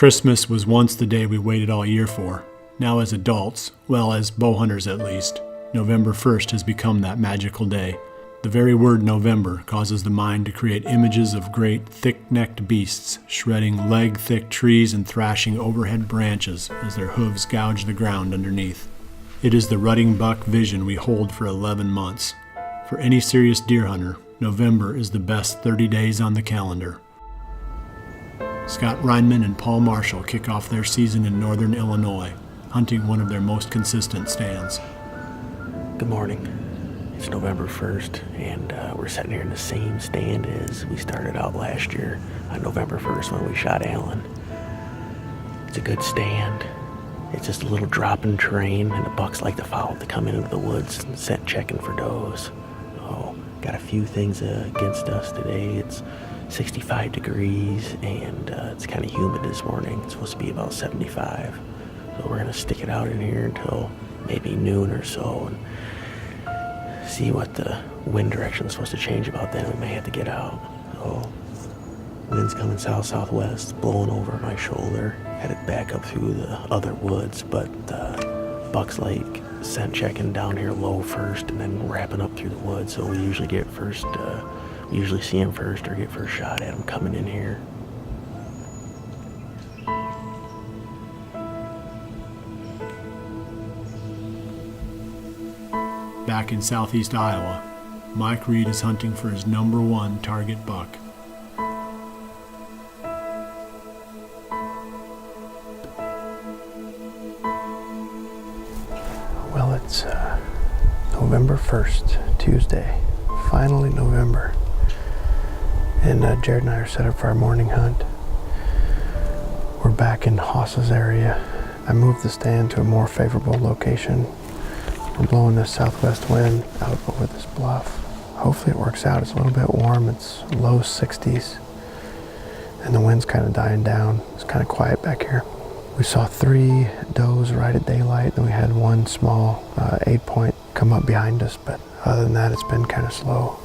Christmas was once the day we waited all year for. Now as adults, well, as bow hunters at least, November 1st has become that magical day. The very word November causes the mind to create images of great thick-necked beasts shredding leg-thick trees and thrashing overhead branches as their hooves gouge the ground underneath. It is the rutting buck vision we hold for 11 months. For any serious deer hunter, November is the best 30 days on the calendar. Scott Reinmann and Paul Marshall kick off their season in northern Illinois, hunting one of their most consistent stands. Good morning. It's November 1st, and we're sitting here in the same stand as we started out last year on November 1st when we shot Allen. It's a good stand. It's just a little drop in terrain, and the bucks like to follow to come into the woods and scent checking for does. Oh, got a few things against us today. It's 65 degrees, and it's kind of humid this morning. It's supposed to be about 75. So we're going to stick it out in here until maybe noon or so and see what the wind direction is supposed to change about then. We may have to get out. So wind's coming south-southwest, blowing over my shoulder, headed back up through the other woods, but bucks like scent checking down here low first and then wrapping up through the woods. So we usually get first, we usually see them first or get first shot at them coming in here. Back in southeast Iowa, Mike Reed is hunting for his number one target buck. Well, it's November 1st, Tuesday. Finally November. And Jared and I are set up for our morning hunt. We're back in Haas's area. I moved the stand to a more favorable location. We're blowing this southwest wind out over this bluff. Hopefully it works out. It's a little bit warm. It's low 60s. And the wind's kind of dying down. It's kind of quiet back here. We saw 3 does right at daylight, and we had one small 8-point come up behind us. But other than that, it's been kind of slow.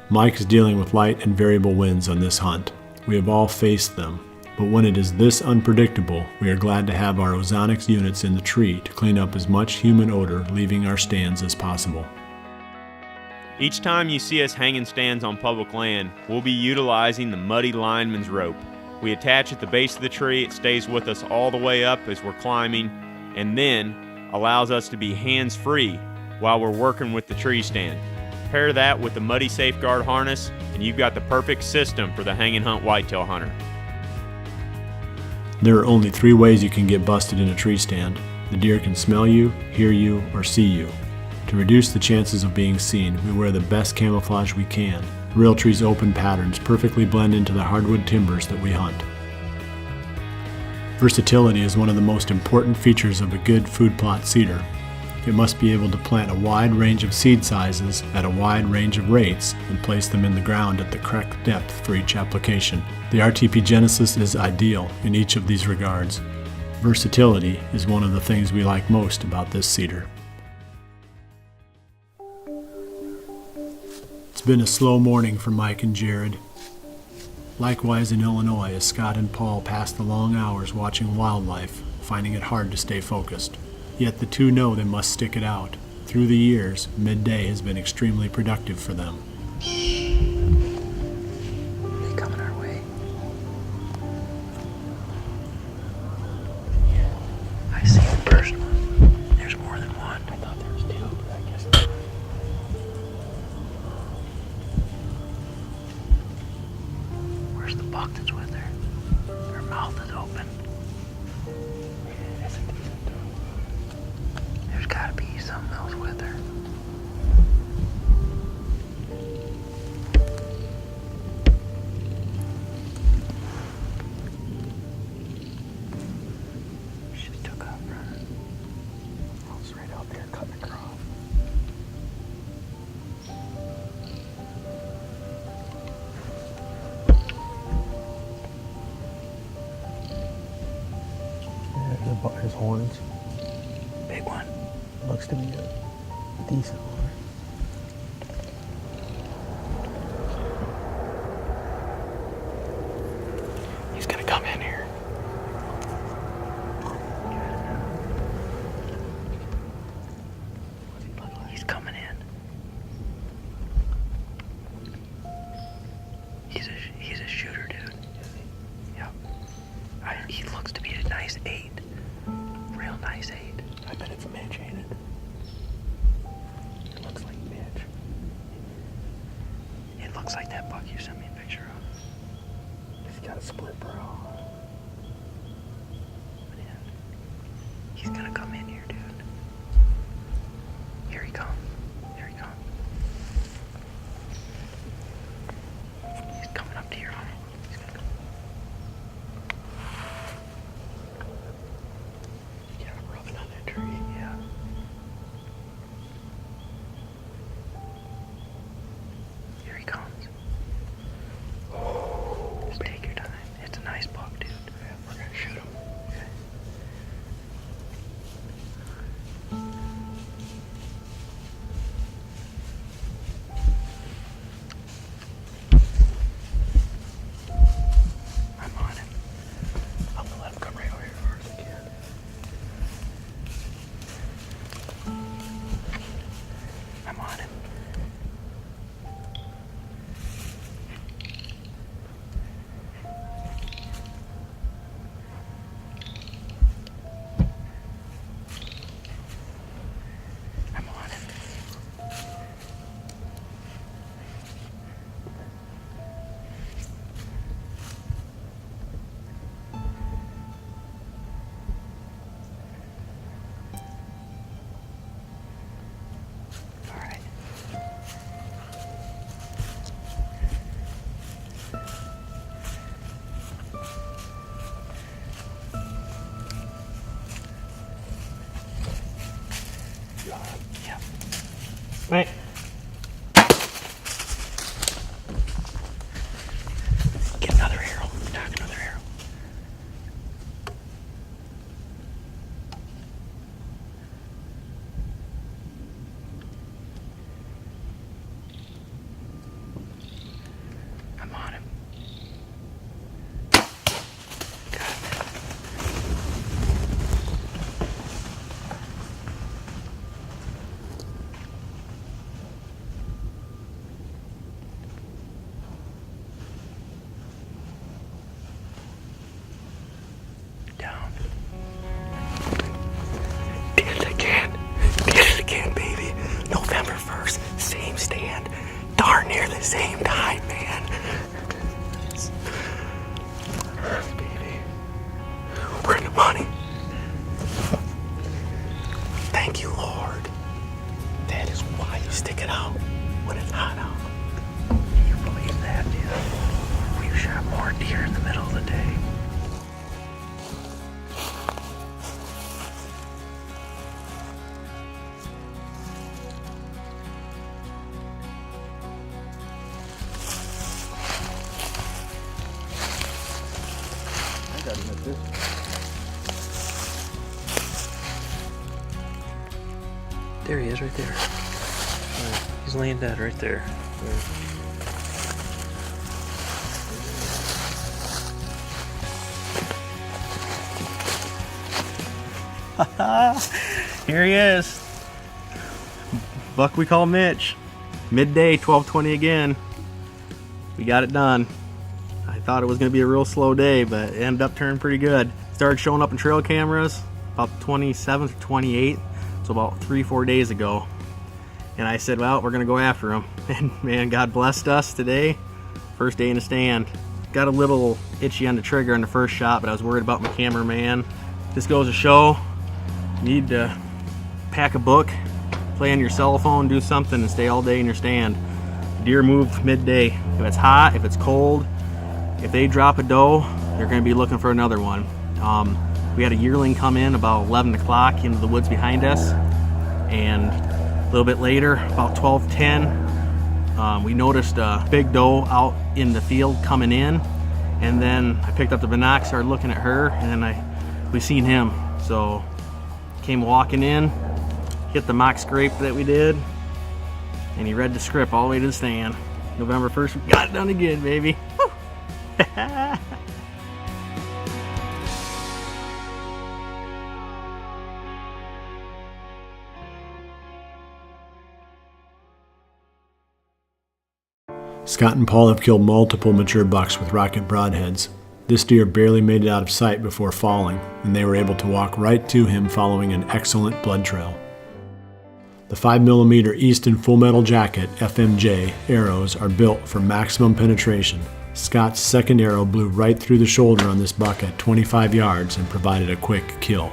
Mike is dealing with light and variable winds on this hunt. We have all faced them, but when it is this unpredictable, we are glad to have our ozonics units in the tree to clean up as much human odor leaving our stands as possible. Each time you see us hanging stands on public land, we'll be utilizing the muddy lineman's rope. We attach at the base of the tree, it stays with us all the way up as we're climbing, and then allows us to be hands-free while we're working with the tree stand. Pair that with the Muddy Safeguard harness, and you've got the perfect system for the hang and hunt whitetail hunter. There are only 3 ways you can get busted in a tree stand. The deer can smell you, hear you, or see you. To reduce the chances of being seen, we wear the best camouflage we can. Realtree's open patterns perfectly blend into the hardwood timbers that we hunt. Versatility is one of the most important features of a good food plot seeder. It must be able to plant a wide range of seed sizes at a wide range of rates and place them in the ground at the correct depth for each application. The RTP Genesis is ideal in each of these regards. Versatility is one of the things we like most about this seeder. It's been a slow morning for Mike and Jared. Likewise in Illinois as Scott and Paul pass the long hours watching wildlife, finding it hard to stay focused. Yet the two know they must stick it out. Through the years, Midday has been extremely productive for them. They coming our way. I see the first one. There's more than one. I thought there was 2, but I guess not. Where's the buck that's with her? Her mouth is open. There's gotta be something else with her. horns. Big one. Looks to be a decent one. He's gonna come in here. What's he look like? He's coming in. He's a shooter, dude. Yep. He looks to be a nice 8. Real nice 8. I bet it's Mitch, ain't it? It looks like Mitch. It looks like that buck you sent me a picture of. He's got a split brow. Man. He's gonna come in here, dude. Here he comes. Here he comes. He's coming up to your home. He's gonna come. You got him rubbing on that tree. Yeah. Here he comes. Just take your time. It's a nice buck, dude. Yeah, we're gonna shoot him. I'm on him. I'm gonna let him come right over here as far as I can. I'm on him. I'm on him. All right. Yep. Right. Get another arrow. Knock another arrow. I'm on him. Got him. Down. Did it again. Did it again, baby. November 1st, same stand. Darn near the same time, man. Baby. We're in the money. Thank you, Lord. That is why you stick it out when it's hot out. Can you believe that, dude? We've shot more deer in the middle of the day. There he is, right there. He's laying dead right there. Here he is. Buck we call Mitch. Midday, 12:20 again. We got it done. I thought it was going to be a real slow day, but it ended up turning pretty good. Started showing up in trail cameras about the 27th or 28th, so about 3-4 days ago. And I said, well, we're going to go after him. And man, God blessed us today. First day in the stand. Got a little itchy on the trigger on the first shot, but I was worried about my cameraman. This goes to show, you need to pack a book, play on your cell phone, do something, and stay all day in your stand. Deer move midday. If it's hot, if it's cold, if they drop a doe, they're going to be looking for another one. We had a yearling come in about 11 o'clock into the woods behind us, and a little bit later, about 12:10, we noticed a big doe out in the field coming in, and then I picked up the binoc, started looking at her, and then we seen him. So came walking in, hit the mock scrape that we did, and he read the script all the way to the stand. November 1st, we got it done again, baby. Woo! Scott and Paul have killed multiple mature bucks with rocket broadheads. This deer barely made it out of sight before falling, and they were able to walk right to him following an excellent blood trail. The 5mm Easton Full Metal Jacket FMJ arrows are built for maximum penetration. Scott's second arrow blew right through the shoulder on this buck at 25 yards and provided a quick kill.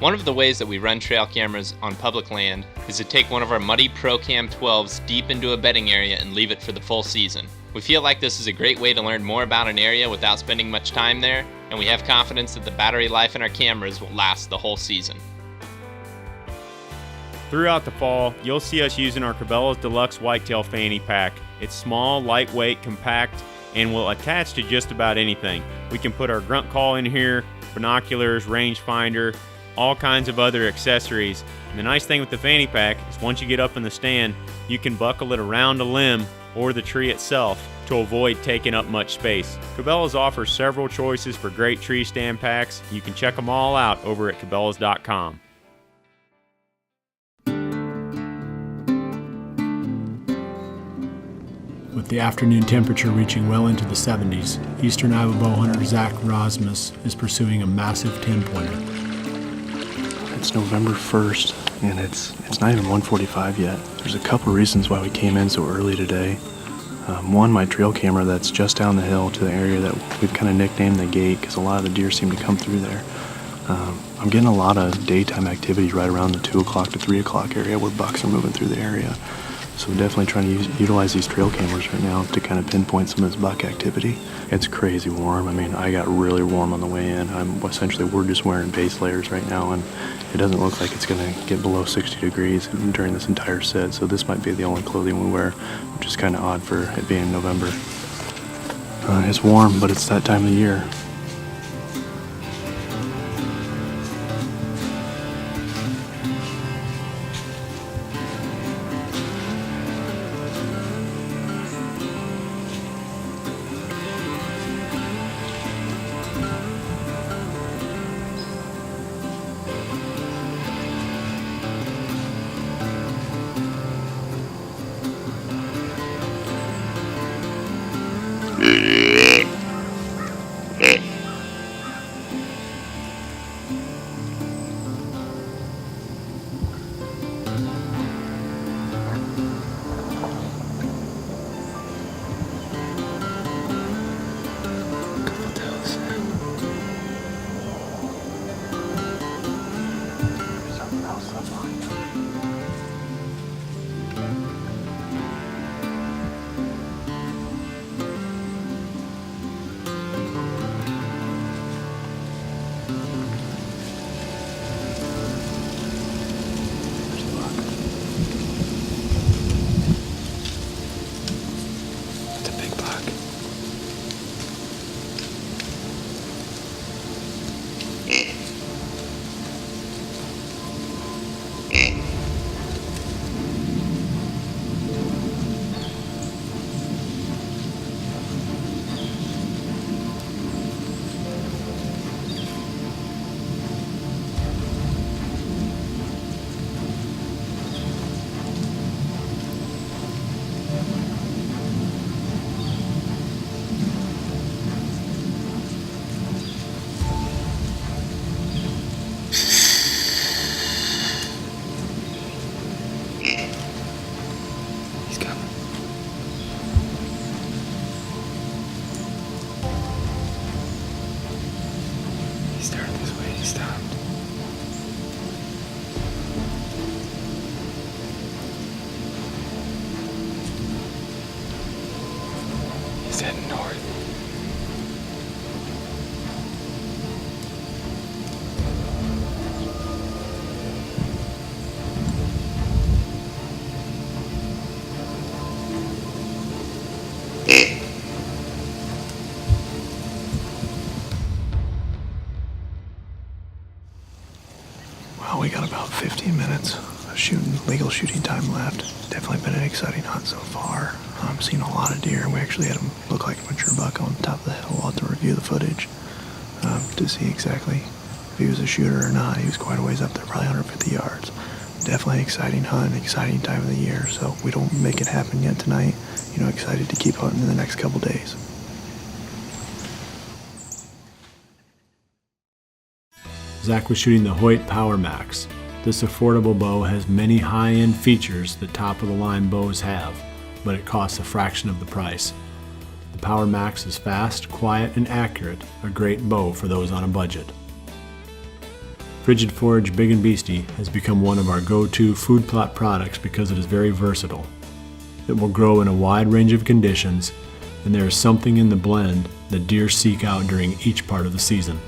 One of the ways that we run trail cameras on public land is to take one of our muddy ProCam 12s deep into a bedding area and leave it for the full season. We feel like this is a great way to learn more about an area without spending much time there, and we have confidence that the battery life in our cameras will last the whole season. Throughout the fall, you'll see us using our Cabela's Deluxe Whitetail Fanny Pack. It's small, lightweight, compact, and will attach to just about anything. We can put our grunt call in here, binoculars, rangefinder, all kinds of other accessories. And the nice thing with the fanny pack is once you get up in the stand, you can buckle it around a limb or the tree itself to avoid taking up much space. Cabela's offers several choices for great tree stand packs. You can check them all out over at Cabela's.com. With the afternoon temperature reaching well into the 70s, Eastern Iowa bow hunter Zach Rosmus is pursuing a massive 10-pointer. It's November 1st, and it's not even 1:45 yet. There's a couple reasons why we came in so early today. One, my trail camera that's just down the hill to the area that we've kind of nicknamed the gate because a lot of the deer seem to come through there. I'm getting a lot of daytime activity right around the 2 o'clock to 3 o'clock area where bucks are moving through the area. So we're definitely trying to utilize these trail cameras right now to kind of pinpoint some of this buck activity. It's crazy warm. I mean, I got really warm on the way in. We're just wearing base layers right now, and it doesn't look like it's going to get below 60 degrees during this entire set. So this might be the only clothing we wear, which is kind of odd for it being November. It's warm, but it's that time of the year. legal shooting time left. Definitely been an exciting hunt so far. Seen a lot of deer. We actually had him look like a mature buck on top of the hill. We'll have to review the footage to see exactly if he was a shooter or not. He was quite a ways up there, probably 150 yards. Definitely an exciting hunt, exciting time of the year. So we don't make it happen yet tonight. Excited to keep hunting in the next couple days. Zach was shooting the Hoyt Power Max. This affordable bow has many high-end features that top-of-the-line bows have, but it costs a fraction of the price. The Power Max is fast, quiet, and accurate, a great bow for those on a budget. Frigid Forage Big and Beastie has become one of our go-to food plot products because it is very versatile. It will grow in a wide range of conditions, and there is something in the blend that deer seek out during each part of the season.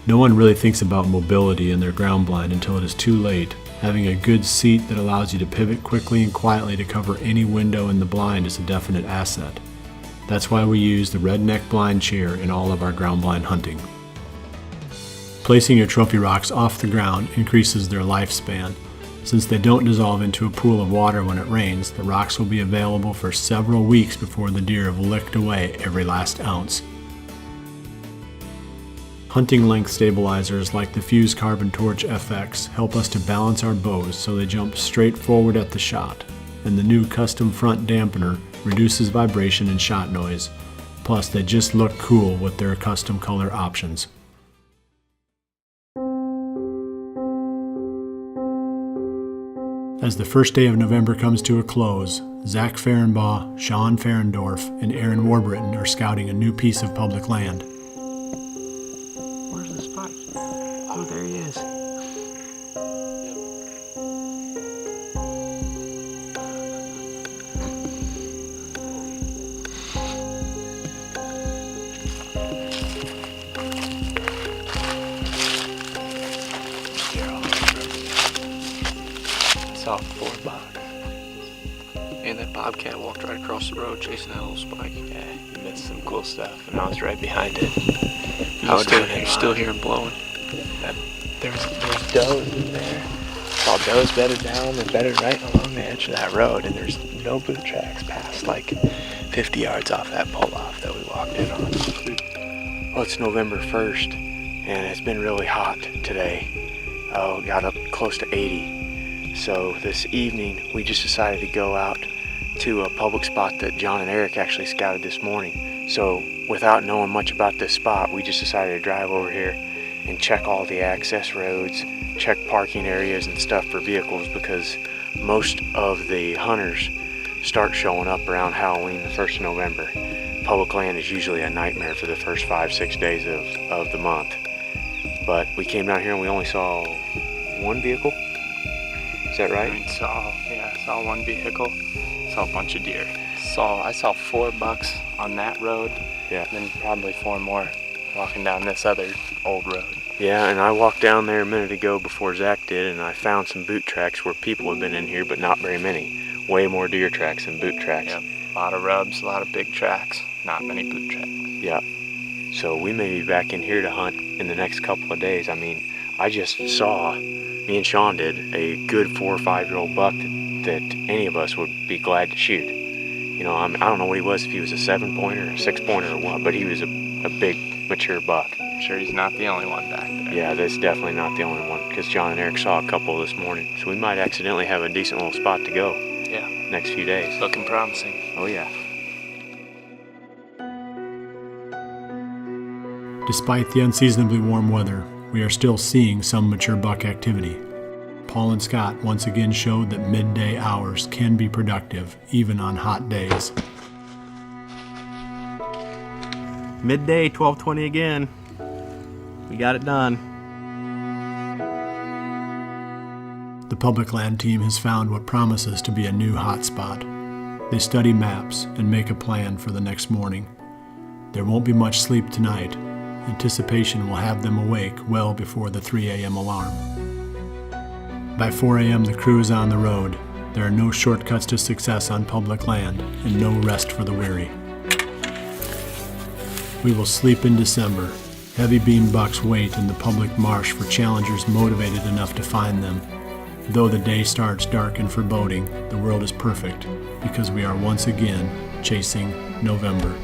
No one really thinks about mobility in their ground blind until it is too late. Having a good seat that allows you to pivot quickly and quietly to cover any window in the blind is a definite asset. That's why we use the redneck blind chair in all of our ground blind hunting. Placing your trophy rocks off the ground increases their lifespan. Since they don't dissolve into a pool of water when it rains, the rocks will be available for several weeks before the deer have licked away every last ounce. Hunting length stabilizers like the Fuse Carbon Torch FX help us to balance our bows so they jump straight forward at the shot, and the new custom front dampener reduces vibration and shot noise. Plus, they just look cool with their custom color options. As the first day of November comes to a close, Zach Fehrenbaugh, Sean Ferendorf, and Aaron Warburton are scouting a new piece of public land. Where's the spot? Oh, there he is. I saw 4 bucks. And that bobcat walked right across the road chasing that little spike. Yeah, you missed some cool stuff, and I was right behind it. You're still hearing blowing. There's does in there. Saw does bedded down. They're bedded right along the edge of that road, and there's no boot tracks past like 50 yards off that pull-off that we walked in on. Well, it's November 1st, and it's been really hot today. Oh, got up close to 80. So this evening, we just decided to go out to a public spot that John and Eric actually scouted this morning. So without knowing much about this spot, we just decided to drive over here and check all the access roads, check parking areas and stuff for vehicles, because most of the hunters start showing up around Halloween, the 1st of November. Public land is usually a nightmare for the first 5-6 days of the month. But we came down here and we only saw 1 vehicle. Is that right? I saw 1 vehicle, saw a bunch of deer. I saw 4 bucks on that road, Yeah. and then probably 4 more walking down this other old road. Yeah, and I walked down there a minute ago before Zach did, and I found some boot tracks where people have been in here, but not very many. Way more deer tracks than boot tracks. Yep, a lot of rubs, a lot of big tracks, not many boot tracks. Yeah. So we may be back in here to hunt in the next couple of days. I mean, I just saw, me and Sean did, a good 4 or 5 year old buck that any of us would be glad to shoot. You know, I don't know what he was, if he was a 7-pointer, a 6-pointer or what, but he was a big, mature buck. I'm sure he's not the only one back there. Yeah, that's definitely not the only one, because John and Eric saw a couple this morning. So we might accidentally have a decent little spot to go Yeah, next few days. looking promising. Oh yeah. Despite the unseasonably warm weather, we are still seeing some mature buck activity. Paul and Scott once again showed that midday hours can be productive, even on hot days. Midday, 12:20 again. We got it done. The public land team has found what promises to be a new hot spot. They study maps and make a plan for the next morning. There won't be much sleep tonight. Anticipation will have them awake well before the 3 a.m. alarm. By 4 a.m. the crew is on the road. There are no shortcuts to success on public land and no rest for the weary. We will sleep in December. Heavy beam bucks wait in the public marsh for challengers motivated enough to find them. Though the day starts dark and foreboding, the world is perfect because we are once again chasing November.